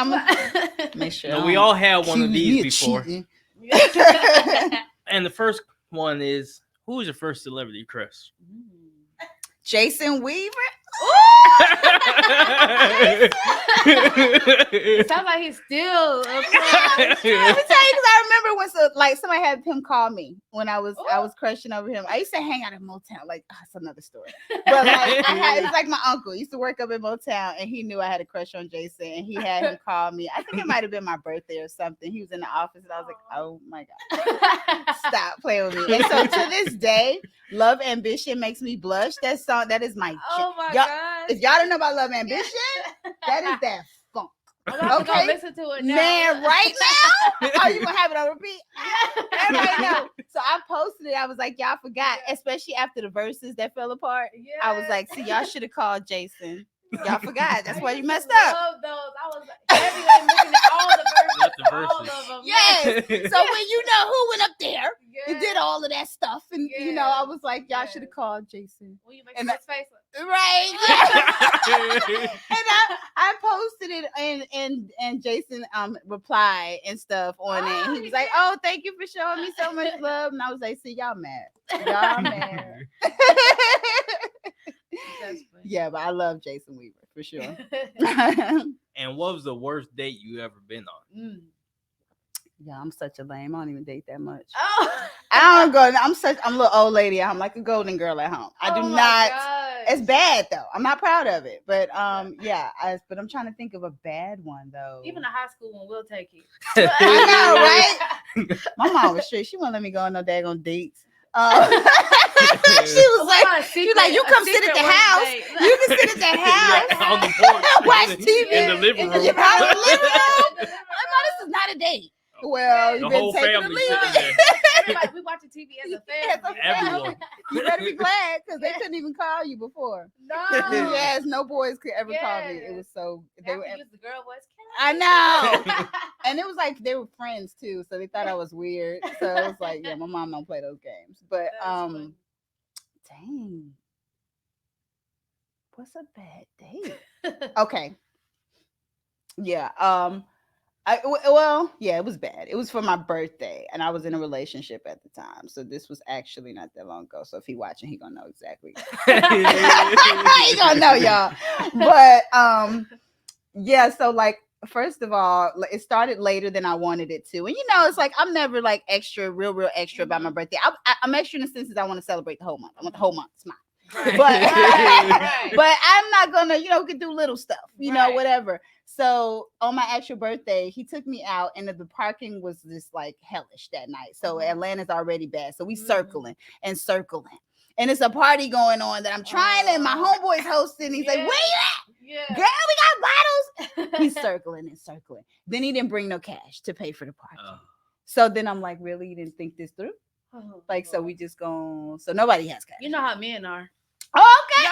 I'm gonna make sure. No, we all had one of these before. And the first one is, who was your first celebrity crush? Jason Weaver. It sounds like he's still. Let me tell you, because I remember when somebody had him call me when I was crushing over him. I used to hang out in Motown. Like, it's another story. But like, it was like my uncle. He used to work up in Motown, and he knew I had a crush on Jason, and he had him call me. I think it might have been my birthday or something. He was in the office, and I was like, oh my god, stop playing with me. And so to this day, Love Ambition makes me blush. That song, that is my. Oh my god! If y'all don't know about Love Ambition, that is that funk. I'm about to go listen to it now. Man, right now? Oh, you gonna have it on repeat? Everybody know. So I posted it. I was like, y'all forgot, especially after the verses that fell apart. Yeah. I was like, see, y'all should have called Jason. Y'all forgot. That's why you messed up. I love those. I was everyone looking at all the verses. All of them. Yes. So when you know who went up there and did all of that stuff, and you know, I was like, y'all should have called Jason. When you make his face right. And I posted it, and Jason replied and stuff on it. And he was like, "Oh, thank you for showing me so much love." And I was like, "See, y'all mad? Y'all mad?" Yeah, but I love Jason Weaver for sure. And what was the worst date you ever been on? Yeah, I'm such a lame. I don't even date that much. Oh. I don't go. I'm a little old lady. I'm like a golden girl at home. I do not. Gosh. It's bad though. I'm not proud of it, but yeah. But I'm trying to think of a bad one though. Even a high school one will take you. I know, right? My mom was strict. She wouldn't let me go on no daggone dates. She was like, you come sit at the house. You can sit at the house. On the porch. Watch TV in the living room. I'm like, this is not a date. Well, the you've whole been taking family it. Everybody, we watching TV as a family. Everyone. You better be glad because they couldn't even call you before. No. Yes, no boys could ever call me. It was so. They were the girl voice. I know. And it was like they were friends too, so they thought I was weird. So it was like, yeah, my mom don't play those games. But dang, what's a bad date? Okay. Yeah. It was bad. It was for my birthday, and I was in a relationship at the time. So this was actually not that long ago. So if he watching, he gonna know exactly. He gonna know, y'all. But yeah. So like, first of all, it started later than I wanted it to, and you know, it's like I'm never like real extra about my birthday. I'm extra in the sense that I want to celebrate the whole month. I want the whole month. It's mine. Right. But I'm not gonna, could do little stuff, know, whatever. So on my actual birthday, he took me out, and the parking was just like hellish that night. So Atlanta's already bad. So we circling, and it's a party going on that I'm trying, and my homeboy's hosting. He's like, "Where you at? Yeah. Girl, we got bottles." He's circling and circling. Then he didn't bring no cash to pay for the parking. So then I'm like, really? You didn't think this through? So we just go. So nobody has cash. You know how men are. Oh, okay.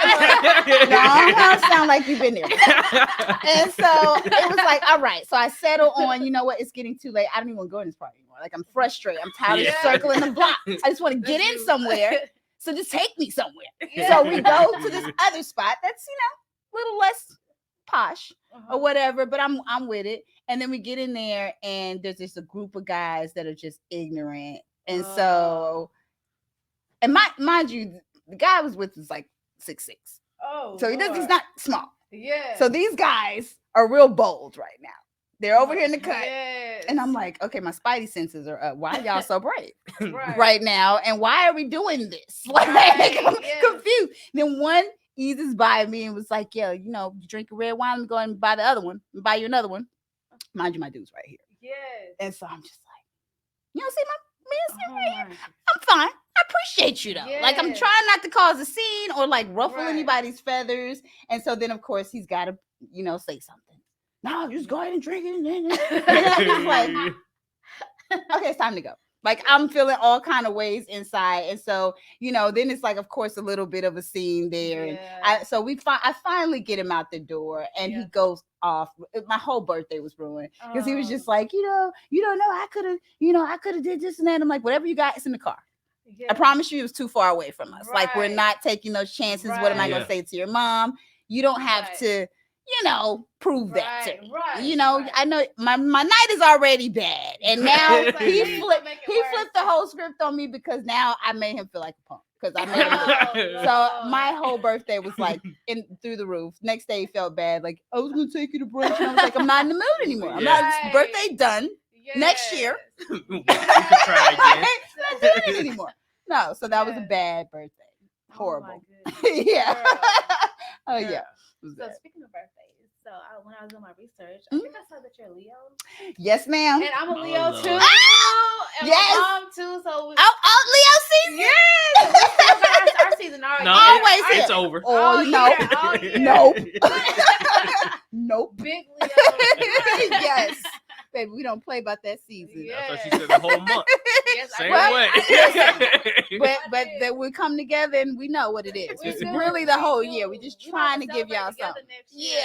No, I don't sound like you've been there. And so it was like, all right. So I settle on, you know what? It's getting too late. I don't even want to go in this party anymore. Like, I'm frustrated. I'm tired of circling the block. I just want to get in somewhere. So just take me somewhere. Yeah. So we go to this other spot that's, a little less posh or whatever, but I'm with it. And then we get in there, and there's just a group of guys that are just ignorant. And so, and mind you, the guy I was with was like 6'6". Oh, so he's not small. Yeah. So these guys are real bold right now. They're over here in the cut. Yes. And I'm like, okay, my spidey senses are up. Why are y'all so brave right now? And why are we doing this? Like, I'm confused. Then one eases by me and was like, "Yo, you drink a red wine, let me go and buy the other one. Buy you another one." Mind you, my dude's right here. Yes. And so I'm just like, you don't see my man right here? I'm fine. I appreciate you though. Yes. Like, I'm trying not to cause a scene or like ruffle anybody's feathers. And so then of course he's got to, say something. No, just go ahead and drink it. And I'm just like, okay, it's time to go. Like, I'm feeling all kind of ways inside. And so, then it's like, of course, a little bit of a scene there. Yeah. And I finally get him out the door, and he goes off. My whole birthday was ruined because he was just like, you don't know, I could have did this and that. I'm like, whatever you got, it's in the car. Yeah. I promise you, it was too far away from us. Like, we're not taking those chances. What am I going to say to your mom? You don't have to, prove that to me. Right. I know my night is already bad, and now It's like, he please flipped don't make it he worse. flipped the whole script on me because now I made him feel like a punk because I made him. So my whole birthday was like through the roof. Next day he felt bad, like I was gonna take you to brunch, and I was like, I'm not in the mood anymore. I'm not. Right. Birthday done. Next year. You can try again. Not doing it anymore. No, so that was a bad birthday. Horrible. Yeah. Oh yeah. Girl. It was So bad. speaking of birthdays, so when I was doing my research, I think I saw that you're a Leo, Yes, ma'am. and I'm a Leo Lord. too, and Yes. my mom too. So Leo season. yes, we still got our season already. No, Always it's here. over. Oh, no. yeah, oh, yeah. Nope. Nope. Big Leo. Yes. Baby, we don't play about that season. Yeah. I thought she said the whole month. Yes, Same Well, way. But then we come together and we know what it is. We It's do, really the we whole do. year. We're just We trying have to give y'all celebrate something. together next year.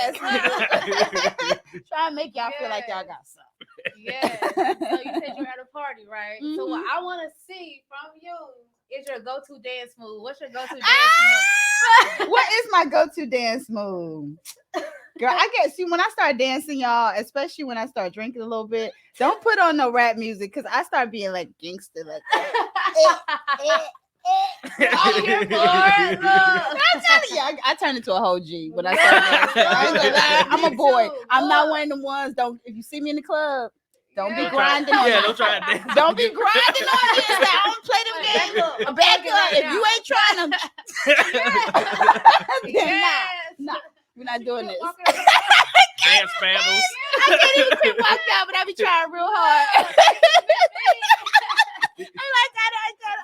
Yes. Try and make y'all feel like y'all got something. Yes. So you said you're at a party, right? So what Mhm. I want to see from you is your go-to dance move. What's your go-to dance What is my go-to dance move? Girl, I get when I start dancing, y'all, especially when I start drinking a little bit, don't put on no rap music because I start being like gangster, like I'm here for it. Look. I'm telling you, I turn into a whole G when I start dancing. I ain't gonna lie, I'm a Me boy. too. I'm not Look. one of them ones. Don't if you see me in the club, don't be Yeah. grinding on Yeah, me. don't try to dance. Don't be grinding on me. It's like, I don't play them Like, games. back up. Back I'm up. fucking If you right ain't trying them, then Yes. nah, we're not doing this. Walking around. Dance battles. I can't even quit walking out, but I be trying real hard. I'm like,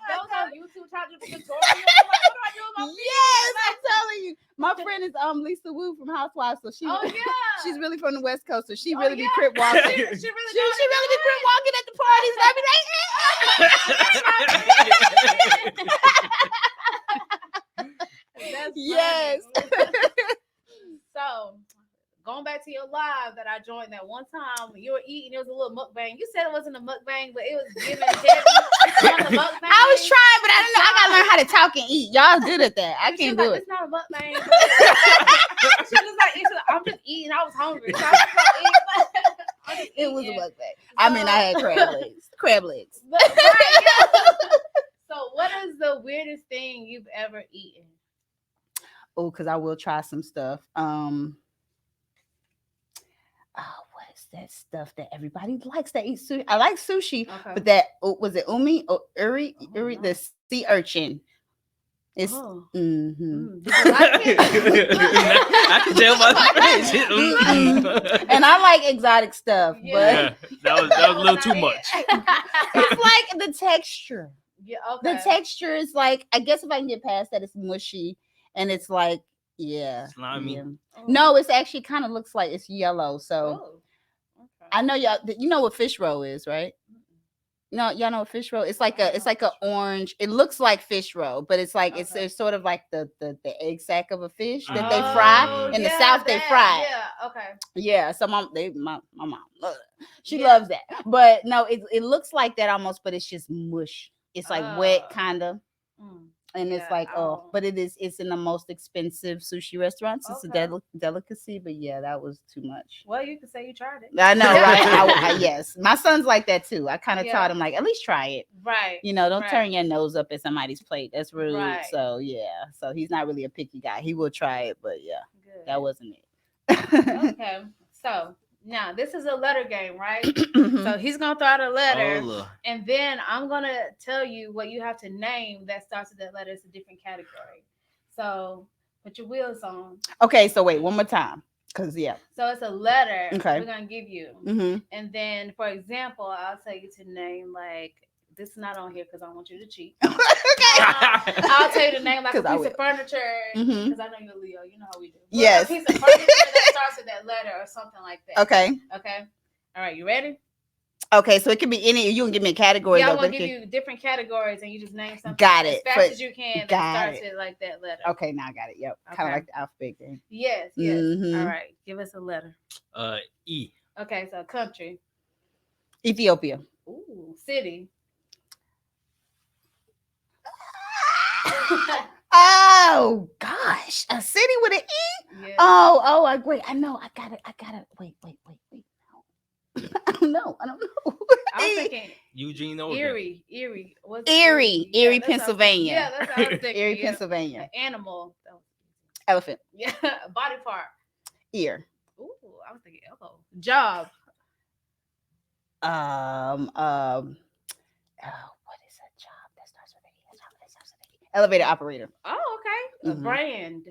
Those on YouTube trying to do tutorials. I'm like, what do I do with my feet? yes, I'm telling you. My friend is Lisa Wu from Housewives, so Oh yeah. she's really from the West Coast, so she Oh, really be yeah. crip walking. She She really really be crip walking at the parties, and I be like, That's yes. funny. So, going back to your live that I joined that one time when you were eating, it was a little mukbang. You said it wasn't a mukbang, but it was giving heavy on the mukbang. I was trying, but I didn't know. I gotta learn how to talk and eat. Y'all good at that. I And she can't was do like, it. It's not a mukbang. She was like, I'm just eating. I was hungry. So I was just eating. I'm just It was a eating. mukbang. I mean, I had crab legs. Crab legs. But, right, yeah. So, what is the weirdest thing you've ever eaten? Oh, because I will try some stuff. What is that stuff that everybody likes that eat sushi? I like sushi, Okay. but that was it umi or uri, Oh, no. the sea urchin. It's Oh. mhm. Did you like it? I can tell by the face. And I like exotic stuff, Yeah, that was a little too much. but it's like the texture. Yeah, okay. The texture is like, I guess if I can get past that, it's mushy and it's like, yeah. Slimy. yeah. Oh. No, it's actually kind of looks like it's yellow. So Oh. Okay. I know y'all. You know what fish roll is, right? No, y'all know what fish roll. It's like a orange. It looks like fish roll, but it's like Okay. it's sort of like the egg sack of a fish that they fry. Oh, In the South, they fry it. Yeah, okay. Yeah, so my mom, she Yeah. loves that. But no, it looks like that almost, but it's just mush. It's like wet, Oh. kind of. Mm. And it's Yeah, like, I oh, don't- but it's in the most expensive sushi restaurants. It's Okay. a delicacy, but yeah, that was too much. Well, you can say you tried it. I know, right? Yes, my son's like that too. I kind of Yeah. taught him like, at least try it. Right. You know, don't Right. turn your nose up at somebody's plate. That's rude. Right. So yeah, so he's not really a picky guy. He will try it, but yeah, Good. that wasn't it. Okay. So now this is a letter game, right? So he's gonna throw out a letter, Oh, look. and then I'm gonna tell you what you have to name that starts with that letter. It's a different category. So put your wheels on. Okay, so wait, one more time, cause yeah. So it's a letter Okay. we're gonna give you, Mm-hmm. and then for example, I'll tell you to name like this is not on here because I want you to cheat. Okay. I'll tell you the name like a 'Cause I piece of furniture Mhm. because I know you're Leo. You know how we do. Yes. A piece of furniture that starts with that letter or something like that. Okay. Okay. All right. You ready? Okay, so it can be any. You can give me a category. Yeah, though, I'm but gonna it give can- you different categories and you just name something Got as it, fast but- as you can that got starts it. with like that letter. Okay, now I got it. Yep, kind of Okay. like the alphabet game. Yes. Yes. Mhm. All right. Give us a letter. E. Okay. So country. Ethiopia. Ooh. City. Oh gosh, a city with an E. Yeah. Oh, wait. I know. I got it. Wait. No. I don't know. I was thinking Eugene Oregon. Erie. What's Erie, Yeah, that's what I was thinking. Pennsylvania. Yeah, that's what I was thinking. Erie, yeah. Pennsylvania. An animal. Elephant. Yeah, body part. Ear. Ooh, I was thinking elbow. Job. What is a job that starts with A? Elevator operator. Oh, okay. A Mhm. brand.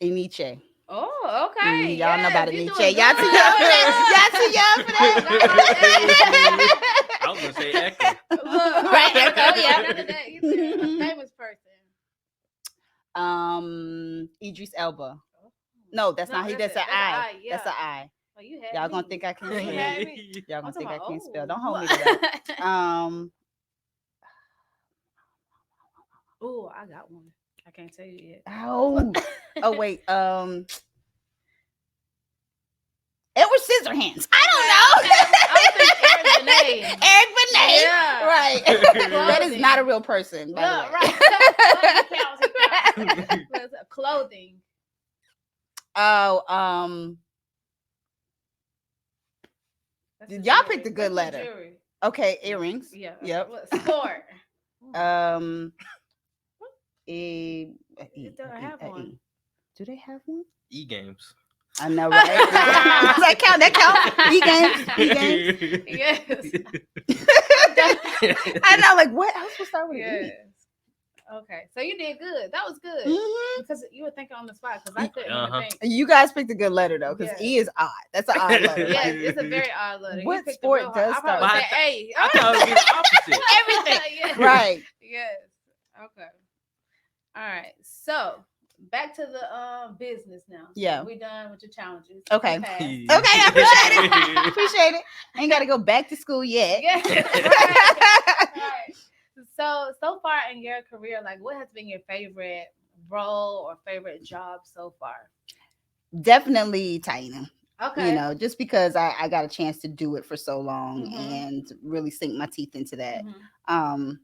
Eniche. Oh, okay. Y'all know about You Eniche. doing Y'all too good. young for that. Y'all too young for that. I was gonna say Echo. Look, Right, oh yeah, yeah. none of that. You said a famous person. Idris Elba. No, that's not he. That's an I. Yeah. That's an I. Oh, you had Y'all me. gonna think I can't You spell? had me. Y'all I'm gonna think I talking can't about, spell? Don't oh, hold me to that. Oh, I got one. I can't tell you yet. Oh wait. Edward Scissorhands. I don't know. I was thinking Eric Benet. Eric Benet. Yeah. Right. That is not a real person. By the way. Right. He counts. Clothing. Oh, y'all picked a good letter. Jewelry. Okay, earrings. Yeah. Yep. Sport. Don't have one. Do they have one? E-games. I know, right? Does that count? That counts? E-games? Yes. I know, like, what else will start with Yes. E? Okay, so you did good. That was good Mhm. because you were thinking on the spot because I couldn't even think. You guys picked a good letter though, because Yes. E is odd. That's an odd letter. Yes, Like, it's a very odd letter. What You picked sport a real does hard. I probably start said A. I thought it would be the opposite. Everything. Yes. right. Yes. Okay. All right. So back to the business now. Yeah. We done with your challenges. Okay. You passed. Okay, I appreciate it. Appreciate it. Ain't got to go back to school yet. Yes. Right. So far in your career, like what has been your favorite role or favorite job so far? Definitely Taina. Okay. You know, just because I got a chance to do it for so long Mhm. and really sink my teeth into that. Mhm.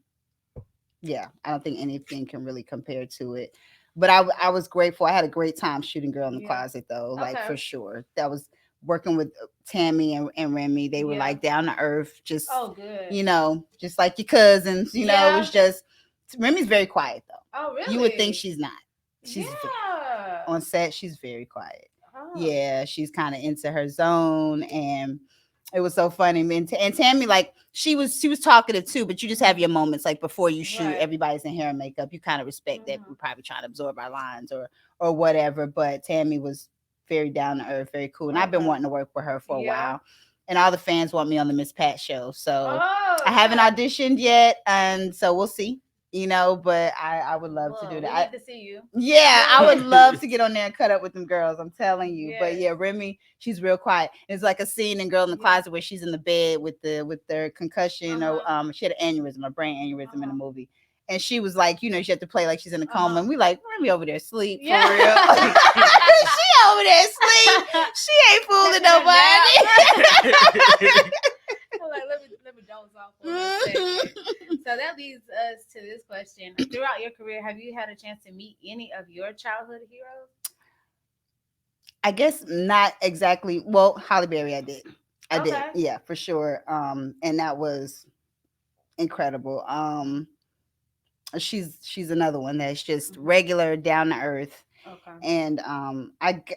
Yeah, I don't think anything can really compare to it. But I was grateful. I had a great time shooting Girl in the Yeah. Closet though, like Okay. for sure. That was working with Tammy and Remy. They were Yeah. like down to earth, just Oh, good. you know, just like your cousins. You know, Yeah. it was just Remy's very quiet though. Oh, really? You would think she's not. She's yeah. on set. She's very quiet. Oh. Yeah, she's kind of into her zone, and it was so funny. And Tammy, like she was talkative too, but you just have your moments like before you shoot. Right. Everybody's in hair and makeup. You kind of respect that Mhm. we're probably trying to absorb our lines or whatever. But Tammy was very down to earth, very cool, and I've been Okay. wanting to work with her for a Yeah. while. And all the fans want me on the Miss Pat show, so Oh, I haven't yeah. auditioned yet, and so we'll see. You know, but I would love to do We that. need to see you. Yeah, I would love to get on there and cut up with them girls. I'm telling you. But Yes. yeah, Remy, she's real quiet. It's like a scene in Girl in the Yeah. Closet where she's in the bed with their concussion or she had an aneurysm, a brain aneurysm in the movie. And she was like, you know, she had to play like she's in a coma. And we like, Remy over there asleep for Yeah. real. She over there asleep. She ain't fooling nobody. I'm like, let me doze off for a second. So that leads us to this question. Throughout your career, have you had a chance to meet any of your childhood heroes? I guess not exactly. Well, Holly Berry, I did. I did. Okay. Yeah, for sure. And that was incredible. She's another one that's just regular, down to earth. Okay. And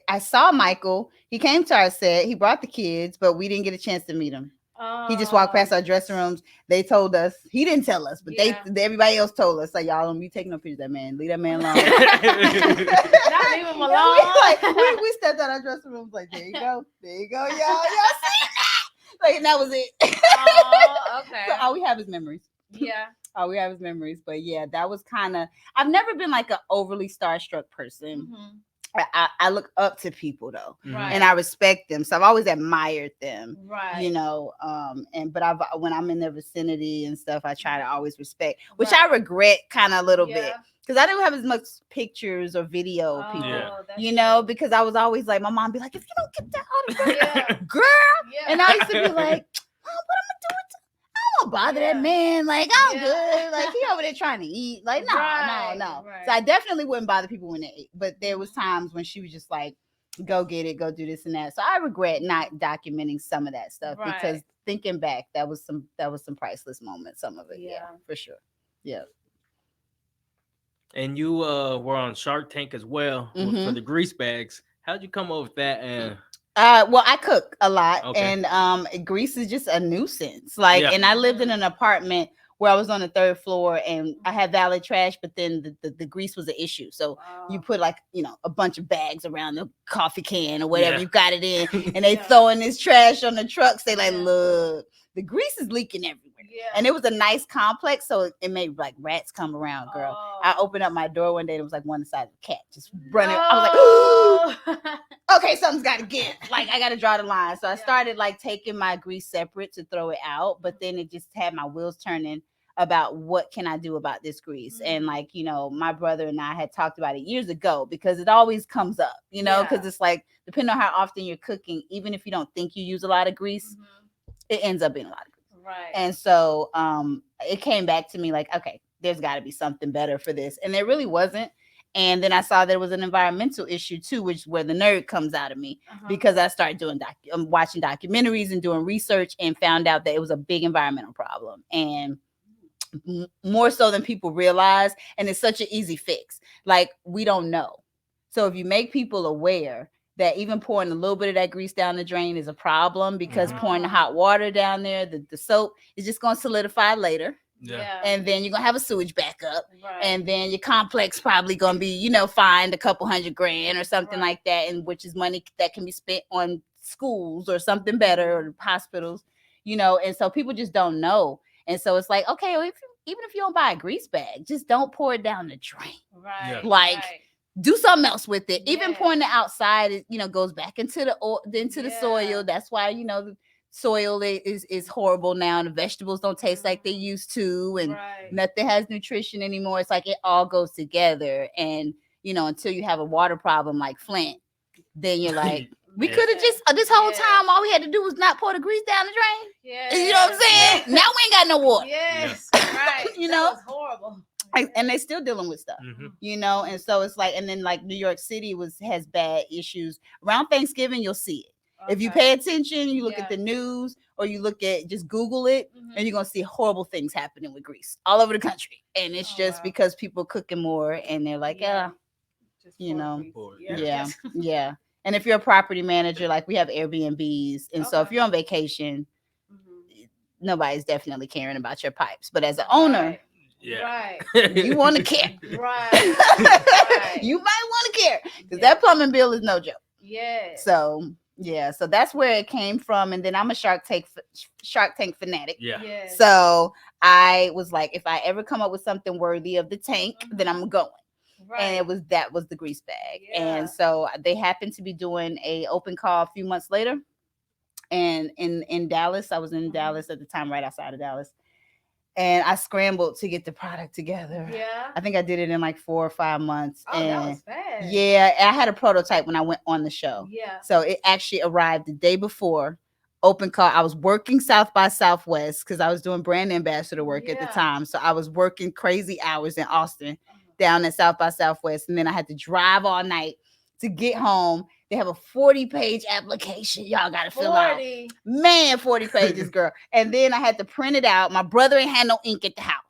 I saw Michael. He came to our set. He brought the kids, but we didn't get a chance to meet him. He just walked past our dressing rooms. They told us. He didn't tell us, but Yeah. everybody else told us. Like, y'all don't be taking no pictures of that man. Leave that man alone. Not leave him alone. We stepped out our dressing rooms like, there you go, y'all see that? Like, and that was it. Oh, okay. So all we have is memories. Yeah. All we have is memories. But yeah, that was kind of. I've never been like an overly starstruck person. Mhm. I look up to people though, Right. and I respect them. So I've always admired them. Right. You know, but when I'm in their vicinity and stuff, I try to always respect, which Right. I regret kind of a little bit. Yeah. Because I didn't have as much pictures or video of people, Yeah. that's you know, true. because I was always like, my mom be like, if you don't get that autograph, Yeah. girl. Yeah. And I used to be like, oh, but I'm going to do it. I don't don't bother that man. Like, I'm good. Like, he over there trying to eat. Like, no. Right. So I definitely wouldn't bother people when they ate. But there was times when she was just like, go get it, go do this and that. So I regret not documenting some of that stuff because thinking back, that was some priceless moments. Some of it, yeah, for sure. Yeah. And you were on Shark Tank as well for the grease bags. How'd you come up with that? And well, I cook a lot, and grease is just a nuisance. Like, and I lived in an apartment where I was on the 3rd floor, and I had valet trash, but then the grease was an issue. So you put like, you know, a bunch of bags around the coffee can or whatever you got it in, and they throwing this trash on the trucks. They like, look, the grease is leaking everywhere. And it was a nice complex, so it made like rats come around, girl. I opened up my door one day, and it was like one the size of a cat just running. I was like, okay, something's got to give. Like, I got to draw the line. So I started like taking my grease separate to throw it out, but then it just had my wheels turning about what can I do about this grease. And like, you know, my brother and I had talked about it years ago because it always comes up, you know, because it's like, depending on how often you're cooking, even if you don't think you use a lot of grease, it ends up being a lot of grease. Right. And so it came back to me like, okay, there's got to be something better for this. And there really wasn't. And then I saw there was an environmental issue too, which is where the nerd comes out of me, because I started doing watching documentaries and doing research and found out that it was a big environmental problem, and more so than people realize. And it's such an easy fix. Like, we don't know. So if you make people aware that even pouring a little bit of that grease down the drain is a problem, because pouring the hot water down there, the soap is just going to solidify later. And then you're going to have a sewage backup. And then your complex probably going to be, you know, fined a couple $100,000 or something like that, and which is money that can be spent on schools or something better, or hospitals, you know. And so people just don't know. And so it's like, okay, well, even if you don't buy a grease bag, just don't pour it down the drain. Like, do something else with it. Even pouring it outside, it, you know, goes back into the soil. That's why, you know, the soil is horrible now, and the vegetables don't taste like they used to, and nothing has nutrition anymore. It's like it all goes together. And, you know, until you have a water problem like Flint, then you're like, we could have just this whole time, all we had to do was not pour the grease down the drain. You know what I'm saying? Now we ain't got no water. You know, it's horrible. And they're still dealing with stuff, you know. And so it's like, and then like New York City has bad issues around Thanksgiving. You'll see it if you pay attention. You look at the news, or you look at, just Google it, and you're gonna see horrible things happening with grease all over the country. And it's just because people cooking more, and they're like, you know, yeah. And if you're a property manager, like we have Airbnbs, and so if you're on vacation, nobody's definitely caring about your pipes. But as an owner, you want to care. You might want to care, because that plumbing bill is no joke. So so that's where it came from. And then I'm a Shark Tank fanatic. So I was like, if I ever come up with something worthy of the tank, then I'm going. And that was the grease bag. And so they happened to be doing a open call a few months later, and in Dallas. I was in Dallas at the time, right outside of Dallas. And I scrambled to get the product together. I think I did it in like 4 or 5 months. And that was fast. I had a prototype when I went on the show. So it actually arrived the day before open call. I was working South by Southwest because I was doing brand ambassador work at the time. So I was working crazy hours in Austin down at South by Southwest. And then I had to drive all night to get home. They have a 40-page application y'all got to fill out. Man, 40 pages, girl. And then I had to print it out. My brother ain't had no ink at the house.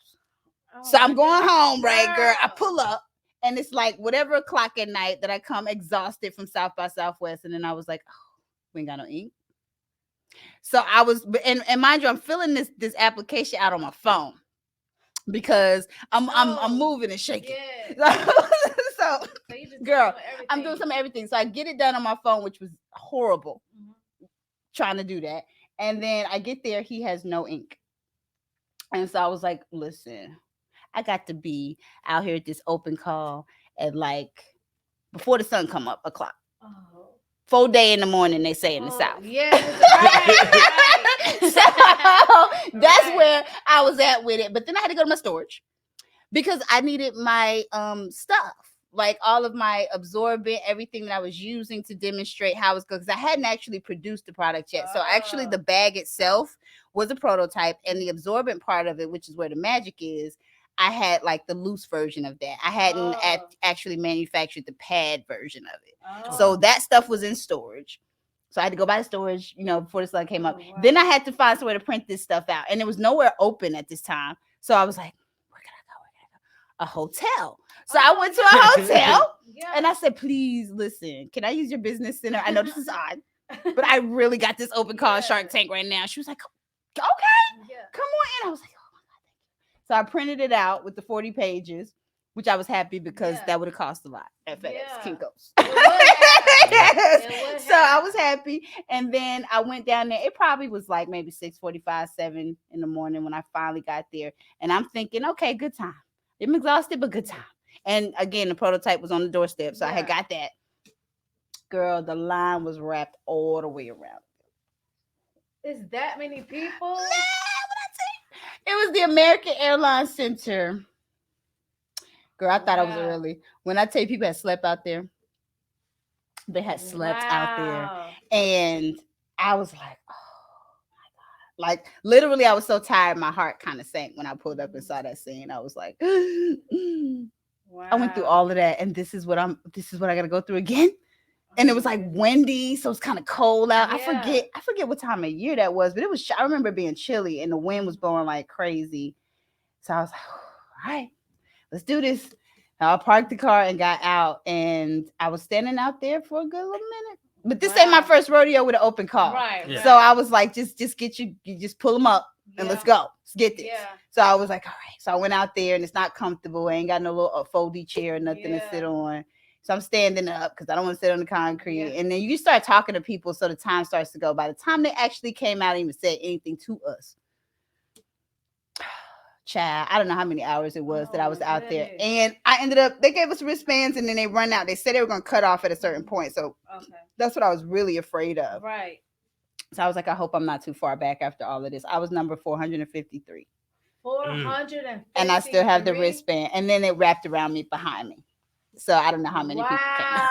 So I'm going home, right, girl? I pull up, and it's like whatever o'clock at night that I come exhausted from South by Southwest. And then I was like, oh, we ain't got no ink. So I was, and mind you, I'm filling this application out on my phone, because I'm moving and shaking. So girl, I'm doing some of everything. So I get it done on my phone, which was horrible trying to do that. And then I get there, he has no ink. And so I was like, listen, I got to be out here at this open call at like before the sun come up o'clock. 4 day in the morning, they say in the South. So that's where I was at with it. But then I had to go to my storage, because I needed my stuff, like all of my absorbent, everything that I was using to demonstrate how it's good, because I hadn't actually produced the product yet. So actually the bag itself was a prototype, and the absorbent part of it, which is where the magic is, I had like the loose version of that. I hadn't actually manufactured the pad version of it. So that stuff was in storage. So I had to go buy the storage, before the slug came up. wow. Then I had to find somewhere to print this stuff out. And it was nowhere open at this time. So I was like, where can I go? A hotel. So I went to a hotel and I said, please listen, can I use your business center? I know this is odd, but I really got this open call Shark Tank right now. She was like, okay, come on in. I was like, oh my God, thank you. So I printed it out with the 40 pages, which I was happy because that would have cost a lot at FedEx, Kinko's. So I was happy. And then I went down there. It probably was like maybe 6:45, 7 in the morning when I finally got there. And I'm thinking, okay, good time. I'm exhausted, but good time. And again, the prototype was on the doorstep. So I had got that. Girl, the line was wrapped all the way around. Is that many people? It was the American Airlines Center. Girl, I thought I was early. When I tell you people had slept out there, they had slept out there. And I was like, oh my God. Like literally, I was so tired, my heart kind of sank when I pulled up and saw that scene. I was like, I went through all of that, and this is what I gotta go through again. And it was like windy, so it's kind of cold out. I forget what time of year that was, but it was. I remember it being chilly, and the wind was blowing like crazy. So I was like, all right, let's do this. I parked the car and got out, and I was standing out there for a good little minute. But this ain't my first rodeo with an open car. Right. So I was like, just get you just pull them up and let's go. Let's get this. Yeah. So I was like, all right. So I went out there, and it's not comfortable. I ain't got no little foldy chair or nothing to sit on. So I'm standing up because I don't want to sit on the concrete. Yeah. And then you start talking to people, so the time starts to go. By the time they actually came out and even said anything to us, child, I don't know how many hours it was that I was out there. And I ended up, they gave us wristbands and then they run out. They said they were going to cut off at a certain point. So that's what I was really afraid of. Right. So I was like, I hope I'm not too far back after all of this. I was number 453. 453. And I still have the wristband. And then it wrapped around me behind me. So I don't know how many people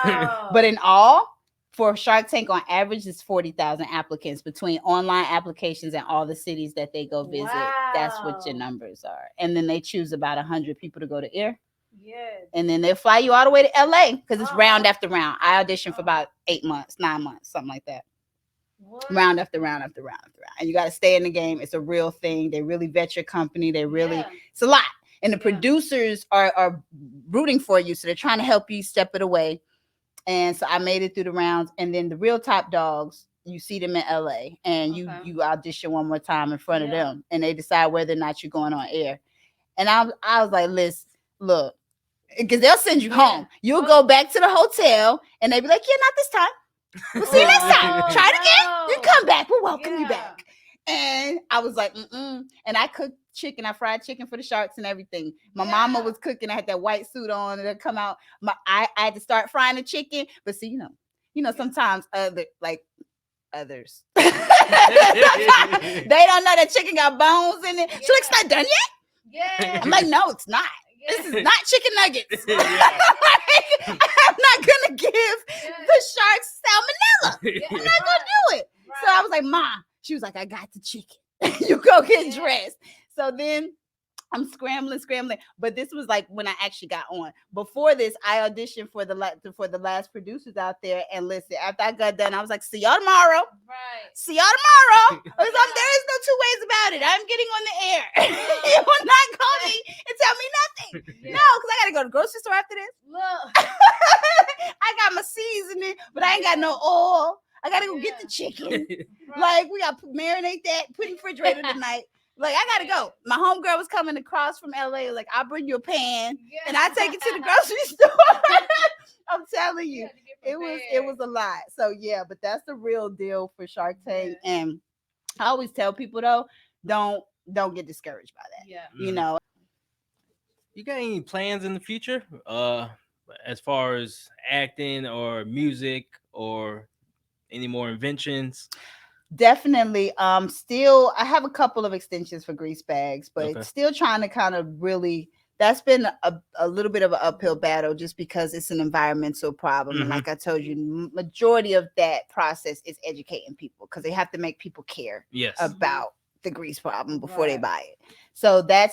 came. But in all, for Shark Tank, on average, it's 40,000 applicants between online applications and all the cities that they go visit. That's what your numbers are. And then they choose about 100 people to go to air. Yes. And then they'll fly you all the way to LA because it's round after round. I auditioned for about 8 months, 9 months, something like that. What? Round after round after round after round. And you got to stay in the game. It's a real thing. They really vet your company. They really, it's a lot. And the producers are rooting for you. So they're trying to help you step it away. And so I made it through the rounds. And then the real top dogs, you see them in LA. And you audition one more time in front of them. And they decide whether or not you're going on air. And I was like, listen, look, because they'll send you home. You'll go back to the hotel. And they'll be like, yeah, not this time. We'll see you next time. Try it again. You come back. We'll welcome you back. And I was like, And I cooked chicken. I fried chicken for the sharks and everything. My mama was cooking. I had that white suit on and it come out. I had to start frying the chicken. But see, sometimes others they don't know that chicken got bones in it. She like, it's not done yet? Yeah. I'm like, no, it's not. This is not chicken nuggets. I'm not gonna give the sharks salmonella. I'm not gonna do it. So I was like, Mom. She was like, I got the chicken. You go get dressed. So then I'm scrambling. But this was like when I actually got on. Before this, I auditioned for the last producers out there. And listen, after I got done, I was like, see y'all tomorrow. Right. See y'all tomorrow. There is no two ways about it. I'm getting on the air. You will not call me and tell me nothing. No, because I got to go to the grocery store after this. Look. I got my seasoning, but I ain't got no oil. I gotta go get the chicken. Like, we gotta marinate that, put in the refrigerator tonight. Like, I gotta go. My homegirl was coming across from LA. Like, I'll bring you a pan and I take it to the grocery store. I'm telling you, it was a lot. So yeah, but that's the real deal for Shark Tank. And I always tell people though, don't get discouraged by that. Yeah. You got any plans in the future? As far as acting or music or any more inventions? Definitely. Still, I have a couple of extensions for grease bags, but still trying to kind of really, that's been a little bit of an uphill battle just because it's an environmental problem. And like I told you, majority of that process is educating people because they have to make people care about the grease problem before they buy it. So that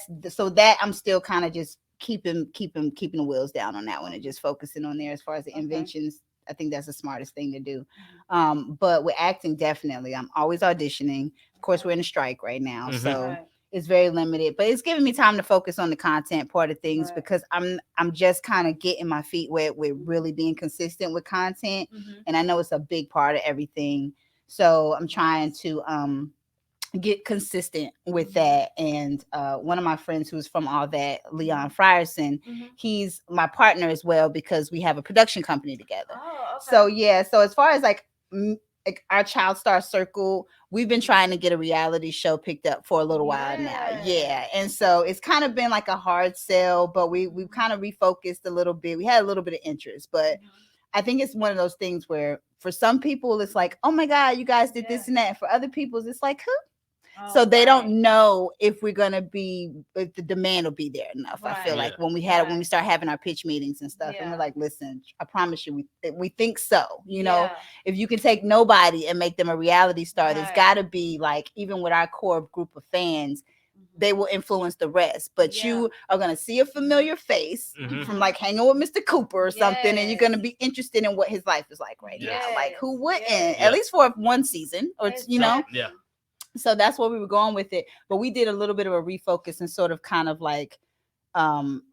I'm still kind of just keeping the wheels down on that one and just focusing on there as far as the inventions. I think that's the smartest thing to do. But with acting, definitely, I'm always auditioning. Of course, we're in a strike right now, so it's very limited. But it's giving me time to focus on the content part of things because I'm just kind of getting my feet wet with really being consistent with content, and I know it's a big part of everything. So I'm trying to get consistent with that. And one of my friends who's from all that, Leon Frierson, he's my partner as well because we have a production company together. So so as far as like our child star circle, we've been trying to get a reality show picked up for a little while now. And so it's kind of been like a hard sell, but we've kind of refocused a little bit. We had a little bit of interest, but I think it's one of those things where for some people it's like, oh my God, you guys did this and that. And for other people, it's like, who? So they don't know if we're gonna if the demand will be there enough. I feel like when we start having our pitch meetings and stuff, and we're like, listen, I promise you, we think so. You know, if you can take nobody and make them a reality star, there's got to be like, even with our core group of fans, they will influence the rest. But you are gonna see a familiar face from like hanging with Mr. Cooper or something, and you're gonna be interested in what his life is like right now. Like, who wouldn't? At least for one season, or you know. So that's where we were going with it. But we did a little bit of a refocus and sort of kind of like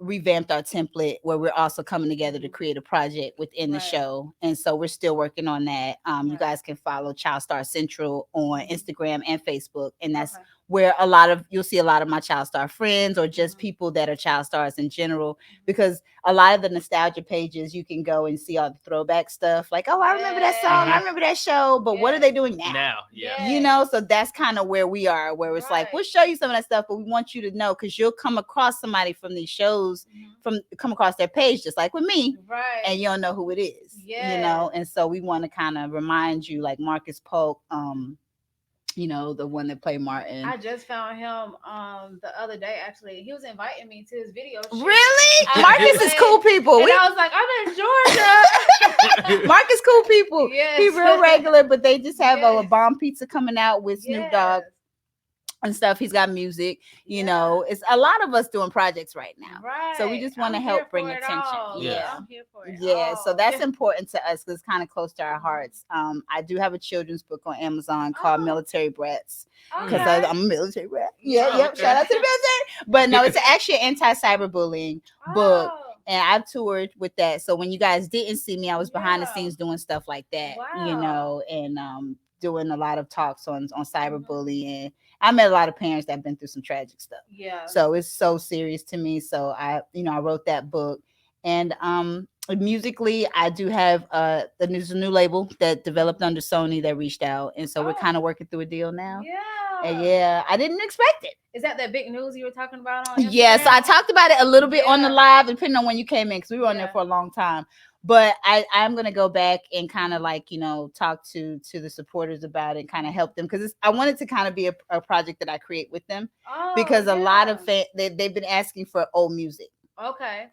revamped our template where we're also coming together to create a project within the show. And so we're still working on that. You guys can follow Child Star Central on Instagram and Facebook. And that's where you'll see a lot of my child star friends or just people that are child stars in general, because a lot of the nostalgia pages, you can go and see all the throwback stuff. Like, oh, I remember that song. I remember that show. But what are they doing now? You know, so that's kind of where we are, where it's like, we'll show you some of that stuff, but we want you to know, because you'll come across somebody from these shows, come across their page, just like with me, and you don't know who it is, you know? And so we want to kind of remind you, like Marcus Polk, you know, the one that played Martin. I just found him the other day. Actually, he was inviting me to his video shoot. Really? Marcus is cool people. And I was like, I'm in Georgia. Marcus cool people. He's real regular, but they just have a bomb pizza coming out with Snoop Dogg and stuff. He's got music, you know. It's a lot of us doing projects right now, so we just want to help bring attention. I'm here for it. So that's important to us because it's kind of close to our hearts. I do have a children's book on Amazon called Military Brats, because I'm a military brat. Shout out to the military. But no, it's actually an anti-cyberbullying book, and I've toured with that. So when you guys didn't see me, I was behind the scenes doing stuff like that, you know, and doing a lot of talks on cyberbullying. I met a lot of parents that have been through some tragic stuff. So it's so serious to me. So I wrote that book. And musically, I do have there's a new label that developed under Sony that reached out. And so we're kind of working through a deal now. And I didn't expect it. Is that big news you were talking about on Instagram? Yes, I talked about it a little bit on the live, depending on when you came in, because we were on there for a long time. But I'm going to go back and kind of like, you know, talk to the supporters about it, kind of help them, because I want it to kind of be a project that I create with them, because a lot of they've been asking for old music.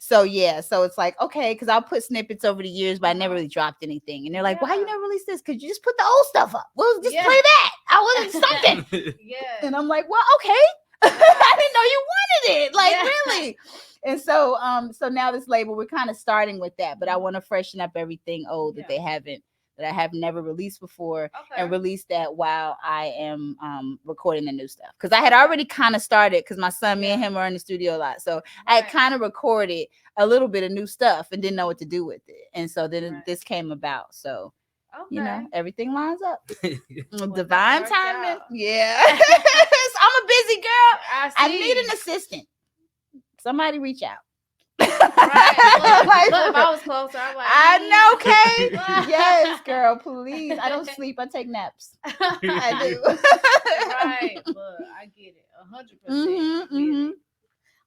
So so it's like, okay, because I'll put snippets over the years, but I never really dropped anything. And they're like, why you never released this? Because you just put the old stuff up. Well, just play that. I wasn't something. And I'm like, well, okay. I didn't know you wanted it. Like, really? And so now this label, we're kind of starting with that, but I want to freshen up everything old that I have never released before, and release that while I am recording the new stuff. Because I had already kind of started, because my son, me and him are in the studio a lot. So I had kind of recorded a little bit of new stuff and didn't know what to do with it. And so then this came about. So, you know, everything lines up. Divine timing. I'm a busy girl. I need an assistant. Somebody reach out. Look, if I was closer, I'm like, I know, Kate. Yes, girl, please. I don't sleep. I take naps. I do. Look, I get it. 100%.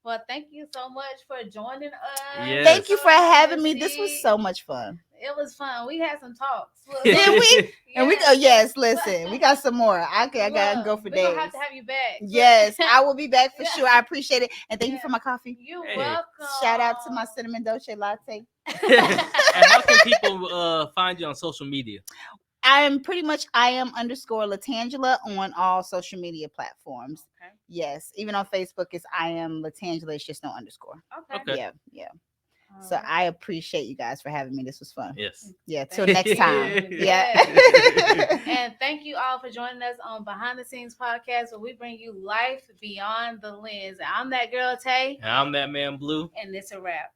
Well, thank you so much for joining us. Thank you for having me. This was so much fun. It was fun. We had some talks. Did we? And we go, listen, we got some more. I gotta go for days. We're gonna have to have you back. Yes, I will be back for sure. I appreciate it. And thank you for my coffee. You're welcome. Shout out to my cinnamon dolce latte. And how can people find you on social media? I am _LaTangela on all social media platforms. Okay. Yes, even on Facebook, it's I am LaTangela. It's just no underscore. Okay. Okay. Yeah. All So right. I appreciate you guys for having me. This was fun. Yes. Yeah. Till Thank next time. you. Yeah. And thank you all for joining us on Behind the Scenes Podcast, where we bring you life beyond the lens. I'm that girl, Tay. I'm that man Blue. And it's a wrap.